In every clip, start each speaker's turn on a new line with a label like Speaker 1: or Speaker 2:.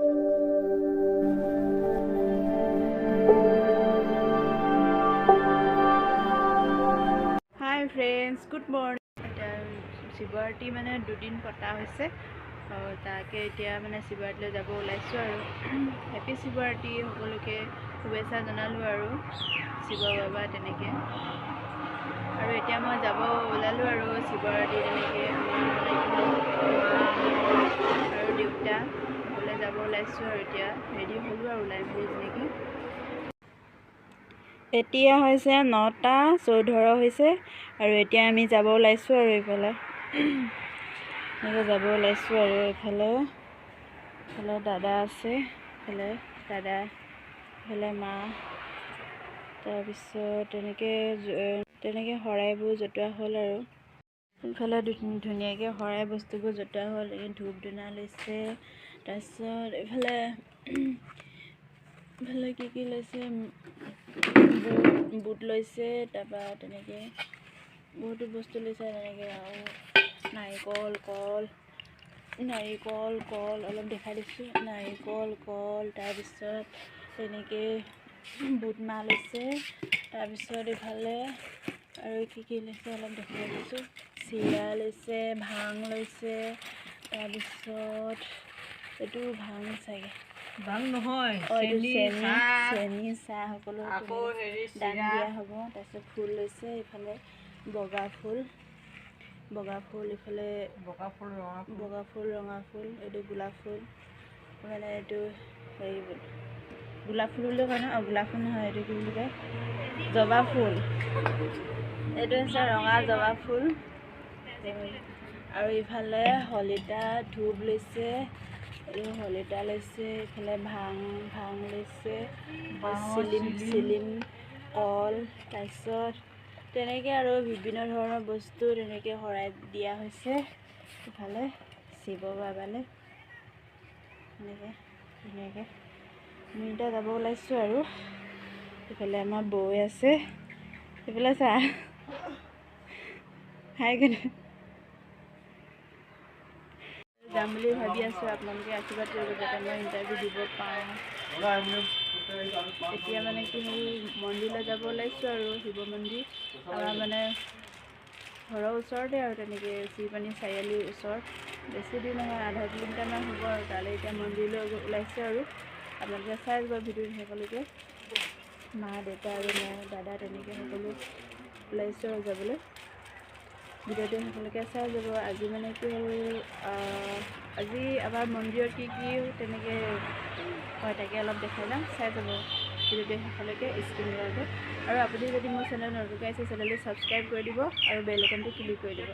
Speaker 1: Hi friends, good morning. Shivratri মানে দুদিন পতা হৈছে তাকে এতিয়া মানে শিৱৰাত্ৰিলৈ যাব ওলাইছোঁ আৰু হেপী শিৱৰাত্ৰি সকলোকে শুভেচ্ছা জনালোঁ আৰু শিৱ বাবা তেনেকৈ আৰু এতিয়া মই যাব ওলালোঁ আৰু শিৱৰাত্ৰি তেনেকৈ আৰু দেউতা সকলোৱে যাব ওলাইছোঁ আৰু এতিয়া ৰেডি হ'লোঁ আৰু ওলাই মেলি তেনেকৈ এতিয়া হৈছে 9:14 হৈছে আৰু এতিয়া আমি যাব ওলাইছোঁ আৰু এইফালে যাব ওলাইছোঁ আৰু এইফালে দাদা আছে এইফালে দাদা এইফালে মা তাৰপিছত তেনেকৈ শৰাইবোৰ জটোৱা হ'ল আৰু এইফালে ধুনীয়াকৈ শৰাই বস্তুবোৰ জটোৱা হ'ল ধূপ ধূনা লৈছে তাৰপিছত এইফালে কি লৈছে বুট লৈছে তাৰপৰা তেনেকৈ বহুতো বস্তু লৈছে তেনেকৈ আৰু নাৰিকল কল অলপ দেখাই দিছোঁ নাৰিকল কল তাৰপিছত তেনেকৈ বুট মাহ লৈছে তাৰপিছত এইফালে আৰু কি লৈছে অলপ দেখাই দিছোঁ চিৰা লৈছে ভাং লৈছে তাৰপিছত এইটো ভাং চাগে ভাং নহয় চেনি চাহ সকলো দান দিয়া হ'ব তাৰপিছত ফুল লৈছে এইফালে বগা ফুল এইফালে বগা ফুল ৰঙা ফুল এইটো গোলাপ ফুল মানে এইটো হেৰি গোলাপ ফুল বুলি কয় নহয় গোলাপ ফুল নহয় এইটো কি বুলি কয় জবা ফুল এইটো হৈছে ৰঙা জবা ফুল আৰু ইফালে শলিতা ধূপ লৈছে এইটো শলিতা লৈছে এইফালে ভাং লৈছে চিলিম কল তাৰপিছত তেনেকৈ আৰু বিভিন্ন ধৰণৰ বস্তু তেনেকৈ শৰাই দিয়া হৈছে ইফালে শিৱ বাবালৈ এনেকৈ ধুনীয়াকৈ আমি এতিয়া যাব ওলাইছোঁ আৰু এইফালে আমাৰ বৈ আছে এইফালে চা হাই কেনে যাম বুলি ভাবি আছোঁ আপোনালোকে আশীৰ্বাদ কৰিব যাতে মই ইণ্টাৰভিউ দিব পাৰোঁ এতিয়া মানে কি হ'ল মন্দিৰলৈ যাব ওলাইছোঁ আৰু শিৱ মন্দিৰ আমাৰ মানে ঘৰৰ ওচৰতে আৰু তেনেকৈ চিপানী চাৰিআলিৰ ওচৰত বেছি দূৰ নহয় 0.5 কিলোমিটাৰমান হ'ব আৰু তালৈ এতিয়া মন্দিৰলৈ ওলাইছোঁ আৰু আপোনালোকে চাই যাব ভিডিঅ'টো সকলোকে মা দেউতা আৰু মই দাদা তেনেকৈ সকলো ওলাইছোঁ আৰু যাবলৈ ভিডিঅ'টো সকলোকে চাই যাব আজি মানে কি হ'ল আজি আমাৰ মন্দিৰত কি তেনেকৈ হয় তাকে অলপ দেখাই যাম চাই যাব ভিডিঅ'টো সকলোকে স্ক্ৰীণতে আৰু আপুনি যদি মোৰ চেনেল নতুনকৈ আছে চেনেলটো ছাবস্ক্ৰাইব কৰি দিব আৰু বেল আইকনটো ক্লিক কৰি দিব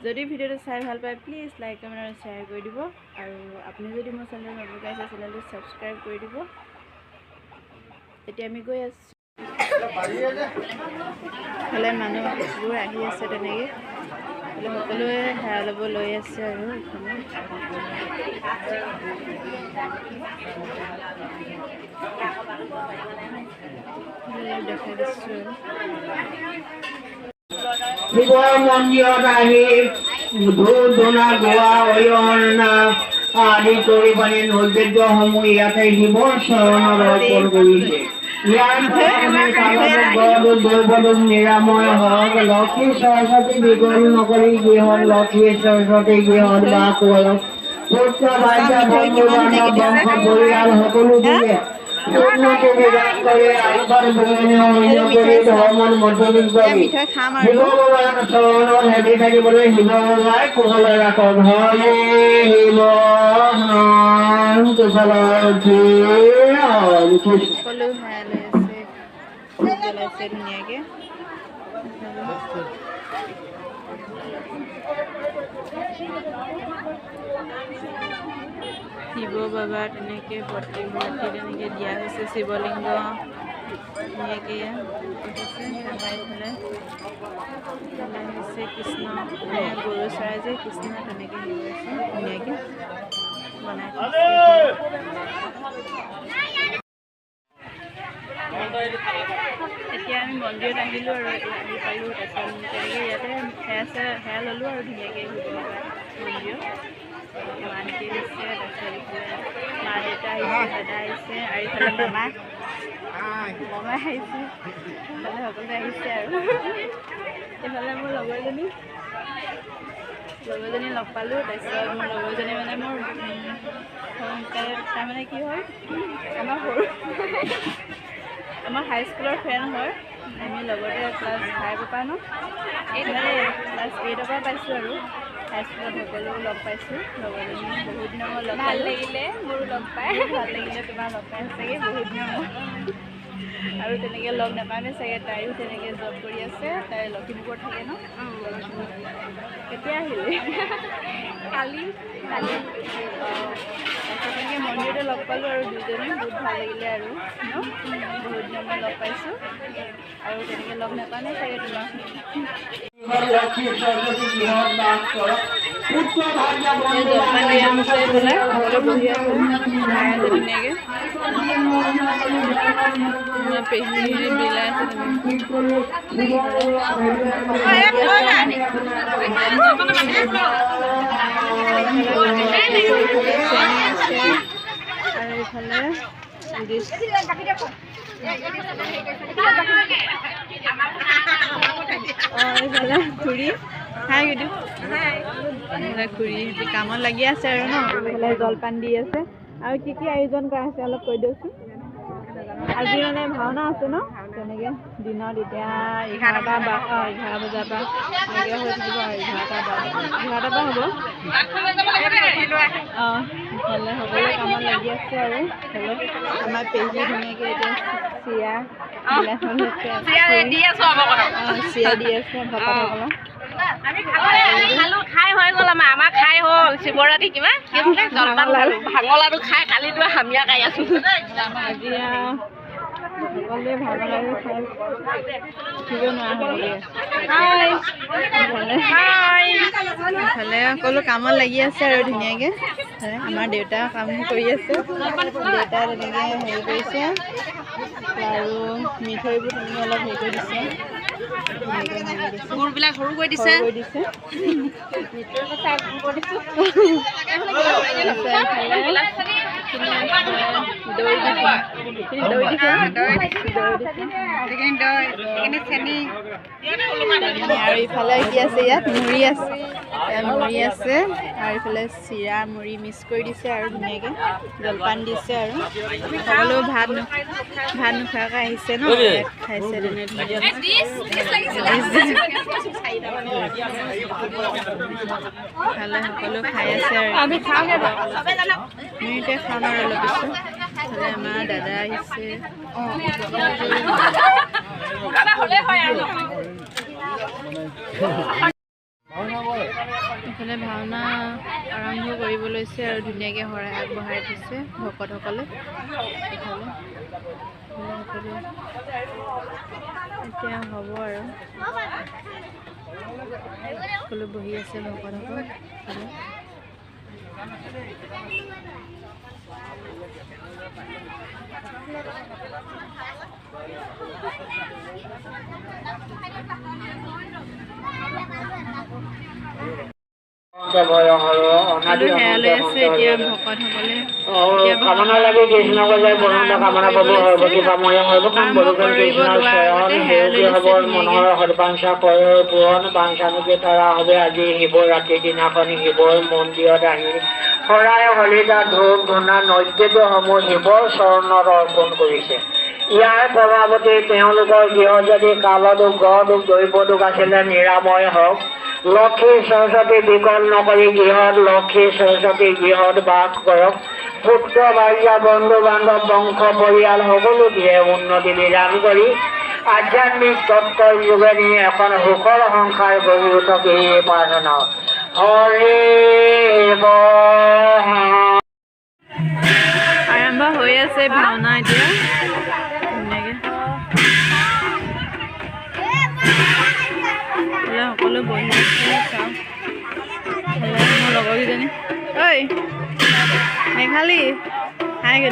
Speaker 1: যদি ভিডিঅ'টো চাই ভাল পায় প্লিজ লাইক কমেণ্ট আৰু শ্বেয়াৰ কৰি দিব আৰু আপুনি যদি মোৰ চেনেল নতুনকৈ আছে চেনেলটো ছাবস্ক্ৰাইব কৰি দিব এতিয়া আমি গৈ আছোঁ ইফালে মানুহবোৰ আহি আছে তেনেকৈ সকলোৱে সেৱা ল'ব লৈ আছে আৰু দেখাই দিছোঁ
Speaker 2: শিৱ মন্দিৰত আহি ধূপ ধূনা গোৱা অৰিহণা আদি কৰি পানি নৈবেদ্যসমূহ ইয়াতে শিৱৰ চৰণত অৰ্পণ কৰিছে নিৰাময় হওক লক্ষ্মী সৰস্বতী বিগল নকৰি গৃহত লক্ষ্মী সৰস্বতী গৃহত বা পুত্ৰ ভাগ্য বন্ধু বান্ধৱ বংশ পৰিয়াল সকলো দিয়ে উন্নতি বিধান কৰি আগৰ ধৰ্মৰ মধ্যবিদ কৰি শিৱ বাবাৰ চৰণত হেৰি থাকিবলৈ শিৱ বাবাই কুশলে ৰাখক হৰে শিৱ
Speaker 1: সকলো সেয়া লৈ আছে জ্বলাইছে ধুনীয়াকৈ শিৱ বাবা তেনেকৈ প্ৰতিমূৰ্তি তেনেকৈ দিয়া হৈছে শিৱলিংগ ধুনীয়াকৈ এইফালে হৈছে কৃষ্ণ গৰু চৰাই যে কৃষ্ণ তেনেকৈ হেৰি আছে ধুনীয়াকৈ বনাই এতিয়া আমি মন্দিৰত আহিলোঁ আৰু আহি পালোঁ তাৰপিছত তেনেকৈ ইয়াতে সেয়া ল'লোঁ আৰু ধুনীয়াকৈ শিৱ বাবা মন্দিৰত আণ্টি আহিছে, তাৰপিছত ইফালে মা দেউতা আহিছে, দাদা আহিছে, আৰু ইফালে মামা আহিছে, ইফালে সকলোৱে আহিছে আৰু এইফালে মোৰ লগৰজনী লগ পালোঁ। তাৰপিছত মোৰ লগৰজনী মানে মোৰ তাৰমানে কি হয় আমাৰ হাইস্কুলৰ ফ্ৰেণ্ড হয়। আমি লগতে ক্লাছ 5ৰ পৰা ন মানে ক্লাছ 8ৰ পৰা পাইছোঁ আৰু হাইস্কুলত সকলো লগ পাইছোঁ। লগৰজনী বহুত দিনৰ মূৰত লগ ভাল লাগিলে, মোৰো লগ পাই ভাল লাগিলে, তোমাৰ লগ পাই চাগে বহুত দিনৰ মূৰত আৰু তেনেকৈ লগ নাপামেই চাগে। তাইও তেনেকৈ জব কৰি আছে, তাই লখিমপুৰত থাকে ন। কেতিয়া আহিলে? কালি তেনেকৈ মন্দিৰতে লগ পালোঁ আৰু দুজনী বহুত ভাল লাগিলে আৰু ন বহুত দিনৰ মূৰত লগ পাইছোঁ আৰু তেনেকৈ লগ নাপামেই চাগে তোমাক। জলপান দি আনিছে এইফালে সকলোৱে বহি আছে, খাই আছে ধুনীয়াকৈ। আমাৰ পেহী বিলাই আছে আৰু এইফালে এইফালে খুৰী হাই গুডু খুৰী কামত লাগি আছে আৰু ন। এইফালে জলপান দি আছে আৰু কি আয়োজন কৰা আছে অলপ কৈ দিয়কচোন। আজি মানে ভাওনা আছে ন, তেনেকৈ দিনত এতিয়া 11 বজাৰ পৰা এনেকৈ হৈ থাকিব আৰু 11টা পৰা হ'ব। ইফালে সকলোৱে কামত লাগি আছে আৰু আমাৰ পেহী ধুনীয়াকৈ এতিয়া চিৰা দি আছে ভকতসকলক।
Speaker 3: খাই হৈ গ'ল আমাৰ খাই হ'ল শিৱৰাত্ৰি কিবা জলপান ভাঙলাটো খাই কালিতো হামিয়া খাই আছো।
Speaker 1: আজি সকলোৱে ভাওনা লাড়ু খাই উঠিব নোৱাৰা ইফালে সকলো কামত লাগি আছে আৰু ধুনীয়াকৈ। আমাৰ দেউতা কাম কৰি আছে, দেউতা তেনেকৈ হেৰি কৰিছে আৰু মিঠৈবোৰ তেনেকৈ অলপ হেৰি কৰি দিছে,
Speaker 3: গুৰবিলাক সৰু কৰি দিছে।
Speaker 1: আৰু ইফালে কি আছে, ইয়াত মুড়ি আছে আৰু ইফালে চিৰা মুড়ি মিক্স কৰি দিছে আৰু ধুনীয়াকৈ জলপান দিছে আৰু সকলো ভাত নোখোৱাকৈ আহিছে ন, খাইছে তেনেকৈ ইফালে সকলো খাই আছে আৰু মিনিটে খাম আৰু অলপ পিছত। ইফালে আমাৰ দাদা আহিছে, ইফালে ভাওনা আৰম্ভ কৰিব লৈছে আৰু ধুনীয়াকৈ শৰাই আগবঢ়াই দিছে ভকতসকলে। এতিয়া হ'ব আৰু সকলো বহি আছে ভকতসকল। হেৰা লৈ আছে এতিয়া ভকতসকলে।
Speaker 2: কামনা লাগে কৃষ্ণ বজাই বসন্ত কামনা পাব সৰ্বতী কাময়া সৰ্বকাম বলোকন কৃষ্ণ শৰণ সেউকী হ'ব মনোহৰ সৰ্বাংশা পূৰণ বাঞ্ছানুকে তৰা হবে। আজি শিৱৰাত্ৰিৰ দিনাখন শিৱৰ মন্দিৰত আহি শৰাই হলিতা ধূপ ধূনা নৈবেদ্যসমূহ শিৱৰ চৰণত অৰ্পণ কৰিছে। ইয়াৰ প্ৰভাৱতে তেওঁলোকৰ গৃহ যদি কালদোষ গ্ৰহদোষ দৈৱদোষ আছিলে নিৰাময় হওক। লক্ষ্মী সৰস্বতী বিকল নকৰি গৃহত লক্ষ্মী সৰস্বতী গৃহত বাস কৰক। পুত্ৰ ভাৰ্যা বন্ধু বান্ধৱ বংশ পৰিয়াল সকলো দিয়ে উন্নতি বিধান কৰি আধ্যাত্মিক তত্ত্বৰ যোগেদি এখন সুখৰ সংসাৰ গঢ়ি উঠক এই প্ৰাৰ্থনা। হৰি
Speaker 1: আৰম্ভ হৈ আছে ভাওনা এতিয়া ধুনীয়াকৈ সকলো বহি আছে। চাওঁ মোৰ লগৰকেইজনী ঐ মেঘালী হাই গৈ